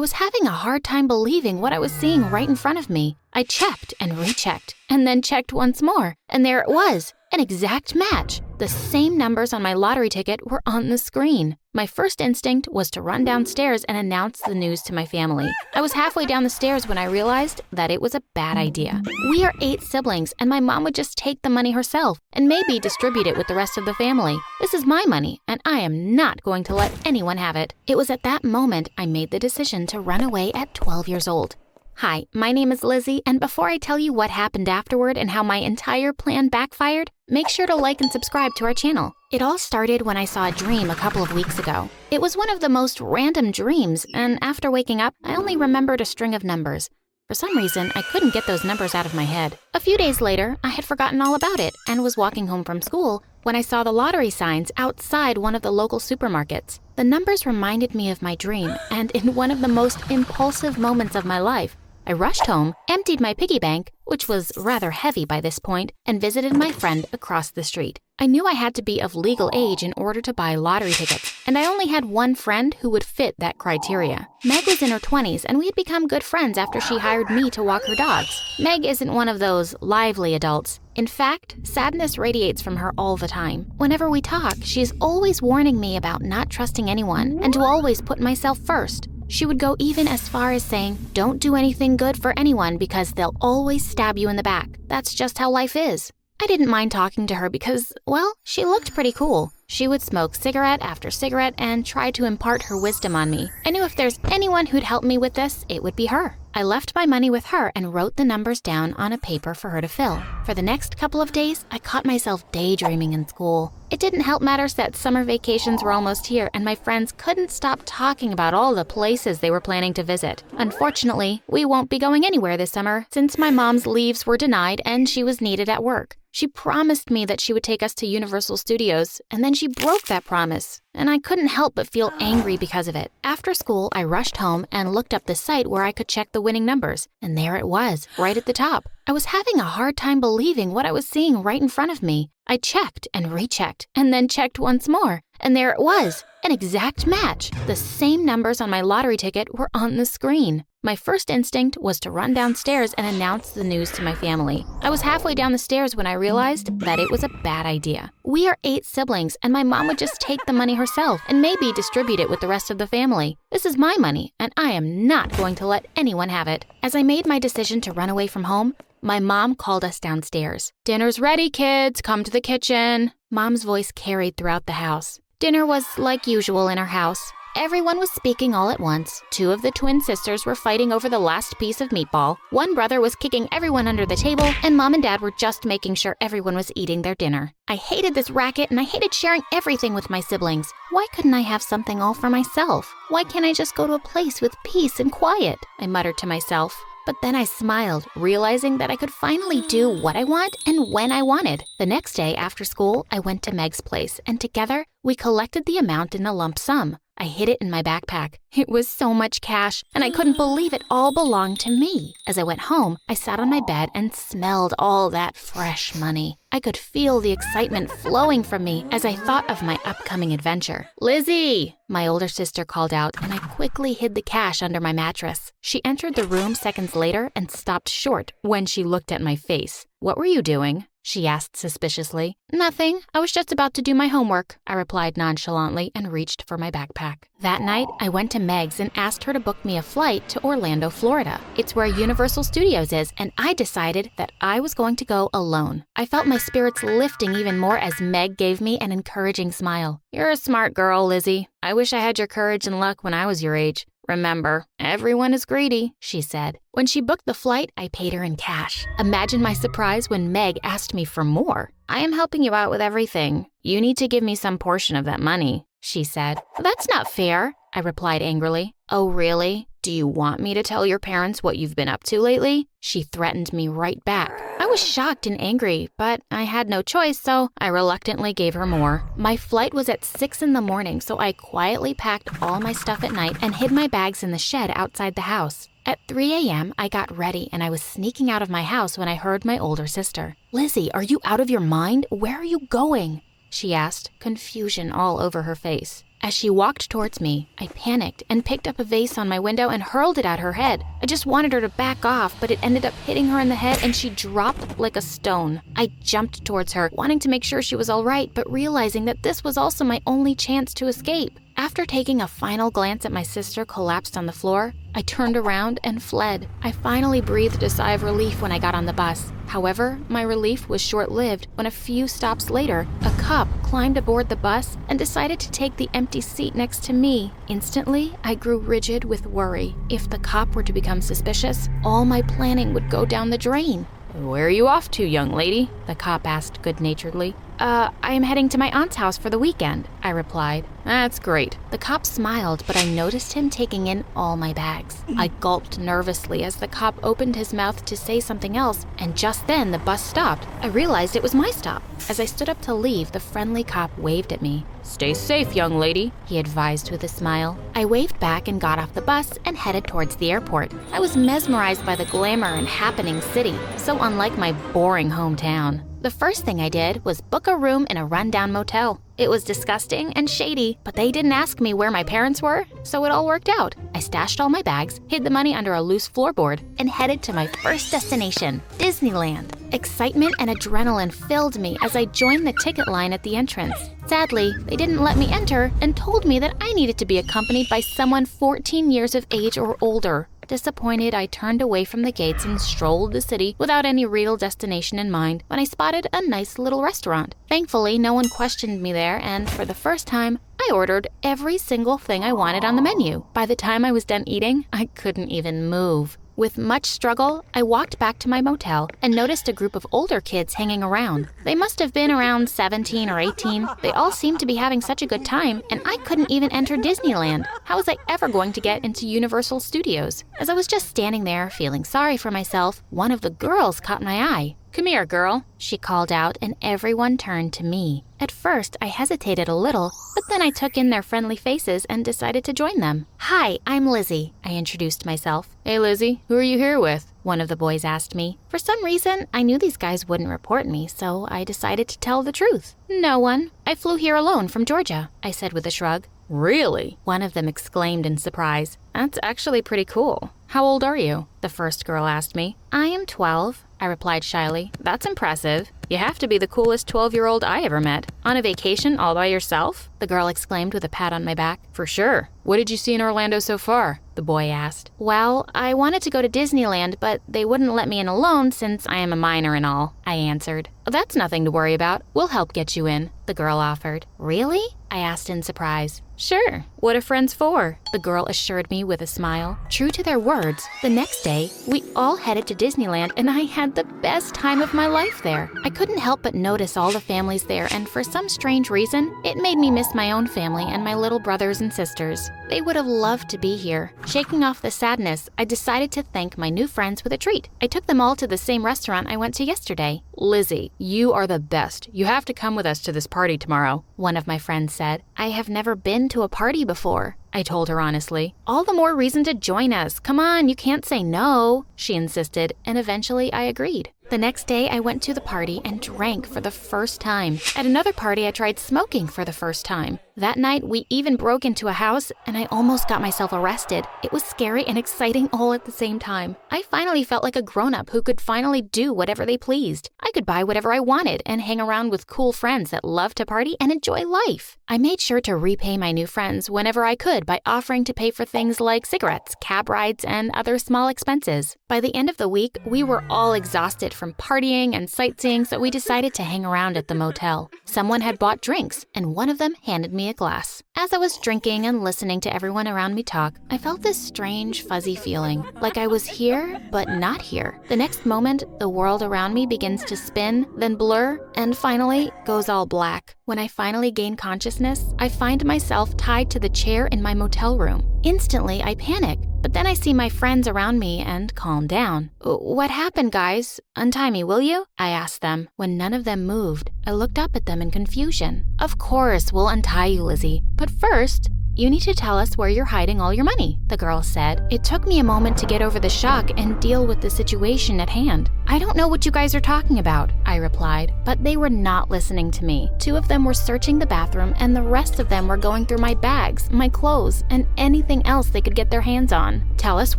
I was having a hard time believing what I was seeing right in front of me. I checked and rechecked, and then checked once more, and there it was, an exact match. The same numbers on my lottery ticket were on the screen. My first instinct was to run downstairs and announce the news to my family. I was halfway down the stairs when I realized that it was a bad idea. We are 8 siblings, and my mom would just take the money herself and maybe distribute it with the rest of the family. This is my money, and I am not going to let anyone have it. It was at that moment I made the decision to run away at 12 years old. Hi, my name is Lizzie, and before I tell you what happened afterward and how my entire plan backfired, make sure to like and subscribe to our channel. It all started when I saw a dream a couple of weeks ago. It was one of the most random dreams, and after waking up, I only remembered a string of numbers. For some reason, I couldn't get those numbers out of my head. A few days later, I had forgotten all about it and was walking home from school when I saw the lottery signs outside one of the local supermarkets. The numbers reminded me of my dream, and in one of the most impulsive moments of my life, I rushed home, emptied my piggy bank, which was rather heavy by this point, and visited my friend across the street. I knew I had to be of legal age in order to buy lottery tickets, and I only had one friend who would fit that criteria. Meg was in her 20s, and we had become good friends after she hired me to walk her dogs. Meg isn't one of those lively adults. In fact, sadness radiates from her all the time. Whenever we talk, she is always warning me about not trusting anyone and to always put myself first. She would go even as far as saying, "Don't do anything good for anyone because they'll always stab you in the back. That's just how life is." I didn't mind talking to her because, well, she looked pretty cool. She would smoke cigarette after cigarette and try to impart her wisdom on me. I knew if there's anyone who'd help me with this, it would be her. I left my money with her and wrote the numbers down on a paper for her to fill. For the next couple of days, I caught myself daydreaming in school. It didn't help matters that summer vacations were almost here and my friends couldn't stop talking about all the places they were planning to visit. Unfortunately, we won't be going anywhere this summer since my mom's leaves were denied and she was needed at work. She promised me that she would take us to Universal Studios, and then she broke that promise, and I couldn't help but feel angry because of it. After school, I rushed home and looked up the site where I could check the winning numbers, and there it was, right at the top. I was having a hard time believing what I was seeing right in front of me. I checked and rechecked, and then checked once more, and there it was, an exact match. The same numbers on my lottery ticket were on the screen. My first instinct was to run downstairs and announce the news to my family. I was halfway down the stairs when I realized that it was a bad idea. We are 8 siblings, and my mom would just take the money herself and maybe distribute it with the rest of the family. This is my money, and I am not going to let anyone have it. As I made my decision to run away from home, my mom called us downstairs. "Dinner's ready, kids. Come to the kitchen." Mom's voice carried throughout the house. Dinner was like usual in our house. Everyone was speaking all at once. 2 of the twin sisters were fighting over the last piece of meatball. One brother was kicking everyone under the table, and Mom and Dad were just making sure everyone was eating their dinner. I hated this racket, and I hated sharing everything with my siblings. Why couldn't I have something all for myself? Why can't I just go to a place with peace and quiet? I muttered to myself. But then I smiled, realizing that I could finally do what I want and when I wanted. The next day after school, I went to Meg's place, and together we collected the amount in a lump sum. I hid it in my backpack. It was so much cash, and I couldn't believe it all belonged to me. As I went home, I sat on my bed and smelled all that fresh money. I could feel the excitement flowing from me as I thought of my upcoming adventure. "Lizzie!" my older sister called out, and I quickly hid the cash under my mattress. She entered the room seconds later and stopped short when she looked at my face. "What were you doing?" she asked suspiciously. "Nothing. I was just about to do my homework," I replied nonchalantly and reached for my backpack. That night, I went to Meg's and asked her to book me a flight to Orlando, Florida. It's where Universal Studios is, and I decided that I was going to go alone. I felt my spirits lifting even more as Meg gave me an encouraging smile. "You're a smart girl, Lizzie. I wish I had your courage and luck when I was your age. Remember, everyone is greedy," she said. When she booked the flight, I paid her in cash. Imagine my surprise when Meg asked me for more. "I am helping you out with everything. You need to give me some portion of that money," she said. "That's not fair," I replied angrily. "Oh, really? Do you want me to tell your parents what you've been up to lately?" She threatened me right back. I was shocked and angry, but I had no choice, so I reluctantly gave her more. My flight was at 6 in the morning, so I quietly packed all my stuff at night and hid my bags in the shed outside the house. At 3 a.m., I got ready and I was sneaking out of my house when I heard my older sister. "Lizzie, are you out of your mind? Where are you going?" she asked, confusion all over her face. As she walked towards me, I panicked and picked up a vase on my window and hurled it at her head. I just wanted her to back off, but it ended up hitting her in the head and she dropped like a stone. I jumped towards her, wanting to make sure she was all right, but realizing that this was also my only chance to escape. After taking a final glance at my sister collapsed on the floor, I turned around and fled. I finally breathed a sigh of relief when I got on the bus. However, my relief was short-lived when a few stops later, a cop climbed aboard the bus and decided to take the empty seat next to me. Instantly, I grew rigid with worry. If the cop were to become suspicious, all my planning would go down the drain. "Where are you off to, young lady?" the cop asked good-naturedly. I am heading to my aunt's house for the weekend," I replied. "That's great." The cop smiled, but I noticed him taking in all my bags. I gulped nervously as the cop opened his mouth to say something else, and just then the bus stopped. I realized it was my stop. As I stood up to leave, the friendly cop waved at me. "Stay safe, young lady," he advised with a smile. I waved back and got off the bus and headed towards the airport. I was mesmerized by the glamour and happening city, so unlike my boring hometown. The first thing I did was book a room in a rundown motel. It was disgusting and shady, but they didn't ask me where my parents were, so it all worked out. I stashed all my bags, hid the money under a loose floorboard, and headed to my first destination, Disneyland. Excitement and adrenaline filled me as I joined the ticket line at the entrance. Sadly, they didn't let me enter and told me that I needed to be accompanied by someone 14 years of age or older. Disappointed, I turned away from the gates and strolled the city without any real destination in mind when I spotted a nice little restaurant. Thankfully, no one questioned me there, and for the first time, I ordered every single thing I wanted on the menu. By the time I was done eating, I couldn't even move. With much struggle, I walked back to my motel and noticed a group of older kids hanging around. They must have been around 17 or 18. They all seemed to be having such a good time, and I couldn't even enter Disneyland. How was I ever going to get into Universal Studios? As I was just standing there, feeling sorry for myself, one of the girls caught my eye. "Come here, girl," she called out, and everyone turned to me. At first, I hesitated a little, but then I took in their friendly faces and decided to join them. "Hi, I'm Lizzie," I introduced myself. "Hey, Lizzie, who are you here with?" one of the boys asked me. For some reason, I knew these guys wouldn't report me, so I decided to tell the truth. "No one. I flew here alone from Georgia," I said with a shrug. "Really?" one of them exclaimed in surprise. "That's actually pretty cool. How old are you?" the first girl asked me. "I am 12, I replied shyly. "That's impressive. You have to be the coolest 12-year-old I ever met. On a vacation all by yourself?" the girl exclaimed with a pat on my back. "For sure. What did you see in Orlando so far?" the boy asked. "Well, I wanted to go to Disneyland, but they wouldn't let me in alone since I am a minor and all," I answered. "That's nothing to worry about. We'll help get you in," the girl offered. "Really?" I asked in surprise. "Sure. What are friends for?" the girl assured me with a smile. True to their words, the next day, we all headed to Disneyland and I had the best time of my life there. I couldn't help but notice all the families there, and for some strange reason, it made me miss my own family and my little brothers and sisters. They would have loved to be here. Shaking off the sadness, I decided to thank my new friends with a treat. I took them all to the same restaurant I went to yesterday. "Lizzie, you are the best. You have to come with us to this party tomorrow," one of my friends said. "I have never been to a party before," I told her honestly. "All the more reason to join us. Come on, you can't say no," she insisted, and eventually I agreed. The next day, I went to the party and drank for the first time. At another party, I tried smoking for the first time. That night, we even broke into a house, and I almost got myself arrested. It was scary and exciting all at the same time. I finally felt like a grown-up who could finally do whatever they pleased. I could buy whatever I wanted and hang around with cool friends that love to party and enjoy life. I made sure to repay my new friends whenever I could by offering to pay for things like cigarettes, cab rides, and other small expenses. By the end of the week, we were all exhausted from partying and sightseeing, so we decided to hang around at the motel. Someone had bought drinks, and one of them handed me a glass. As I was drinking and listening to everyone around me talk, I felt this strange, fuzzy feeling, like I was here, but not here. The next moment, the world around me begins to spin, then blur, and finally goes all black. When I finally gain consciousness, I find myself tied to the chair in my motel room. Instantly, I panic, but then I see my friends around me and calm down. "What happened, guys? Untie me, will you?" I asked them. When none of them moved, I looked up at them in confusion. "Of course, we'll untie you, Lizzie. But first, You need to tell us where you're hiding all your money," the girl said. It took me a moment to get over the shock and deal with the situation at hand. "I don't know what you guys are talking about," I replied, but they were not listening to me. 2 of them were searching the bathroom and the rest of them were going through my bags, my clothes, and anything else they could get their hands on. "Tell us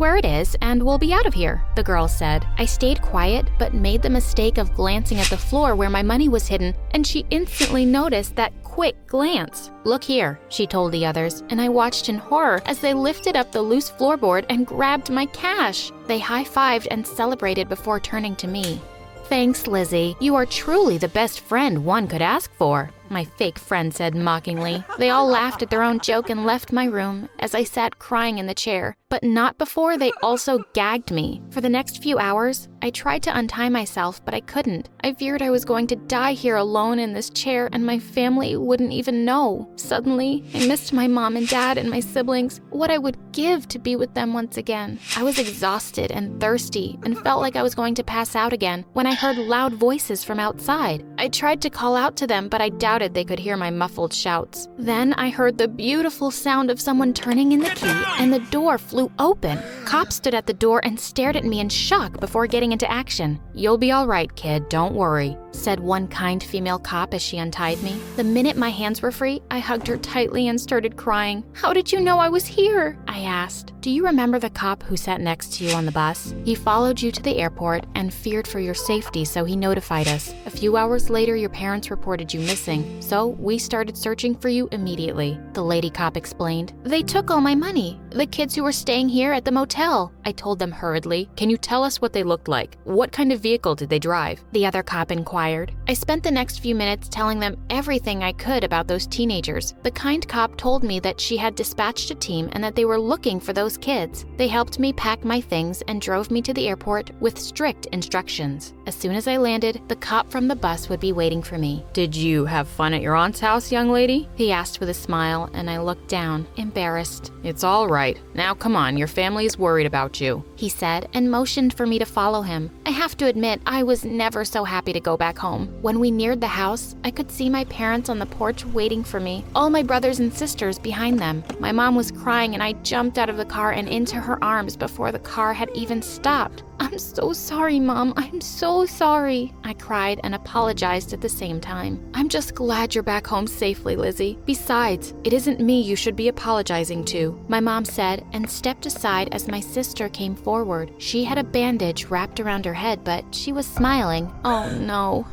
where it is and we'll be out of here," the girl said. I stayed quiet but made the mistake of glancing at the floor where my money was hidden, and she instantly noticed that quick glance. "Look here," she told the others, and I watched in horror as they lifted up the loose floorboard and grabbed my cash. They high-fived and celebrated before turning to me. "Thanks, Lizzie. You are truly the best friend one could ask for," my fake friend said mockingly. They all laughed at their own joke and left my room as I sat crying in the chair, but not before they also gagged me. For the next few hours, I tried to untie myself, but I couldn't. I feared I was going to die here alone in this chair and my family wouldn't even know. Suddenly, I missed my mom and dad and my siblings, what I would give to be with them once again. I was exhausted and thirsty and felt like I was going to pass out again when I heard loud voices from outside. I tried to call out to them, but I doubted they could hear my muffled shouts. Then I heard the beautiful sound of someone turning in the key and the door flew open. Cops stood at the door and stared at me in shock before getting into action. "You'll be all right, kid, don't worry," said one kind female cop as she untied me. The minute my hands were free, I hugged her tightly and started crying. "How did you know I was here?" I asked. "Do you remember the cop who sat next to you on the bus? He followed you to the airport and feared for your safety, so he notified us. A few hours later, your parents reported you missing, so we started searching for you immediately," the lady cop explained. "They took all my money. The kids who were staying here at the motel," I told them hurriedly. "Can you tell us what they looked like? What kind of vehicle did they drive?" the other cop inquired. I spent the next few minutes telling them everything I could about those teenagers. The kind cop told me that she had dispatched a team and that they were looking for those kids. They helped me pack my things and drove me to the airport with strict instructions. As soon as I landed, the cop from the bus would be waiting for me. "Did you have fun at your aunt's house, young lady?" he asked with a smile, and I looked down, embarrassed. "It's all right. Now come on, your family is worried about you," he said, and motioned for me to follow him. I have to admit, I was never so happy to go back home. When we neared the house, I could see my parents on the porch waiting for me, all my brothers and sisters behind them. My mom was crying and I jumped out of the car and into her arms before the car had even stopped. "I'm so sorry, Mom. I'm so sorry," I cried and apologized at the same time. "I'm just glad you're back home safely, Lizzie. Besides, it isn't me you should be apologizing to," my mom said and stepped aside as my sister came forward. She had a bandage wrapped around her head, but she was smiling. "Oh no,"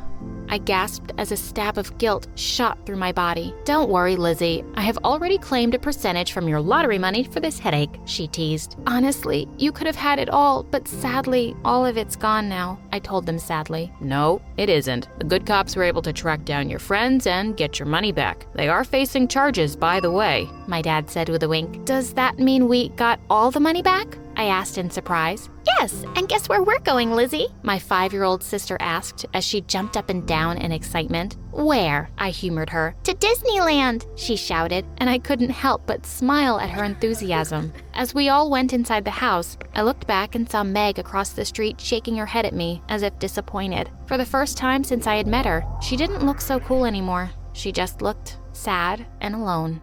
I gasped as a stab of guilt shot through my body. "Don't worry, Lizzie. I have already claimed a percentage from your lottery money for this headache," she teased. "Honestly, you could have had it all, but sadly, all of it's gone now," I told them sadly. "No, it isn't. The good cops were able to track down your friends and get your money back. They are facing charges, by the way," my dad said with a wink. "Does that mean we got all the money back?" I asked in surprise. "Yes, and guess where we're going, Lizzie?" my 5-year-old sister asked as she jumped up and down in excitement. "Where?" I humored her. "To Disneyland," she shouted, and I couldn't help but smile at her enthusiasm. As we all went inside the house, I looked back and saw Meg across the street shaking her head at me as if disappointed. For the first time since I had met her, she didn't look so cool anymore. She just looked sad and alone.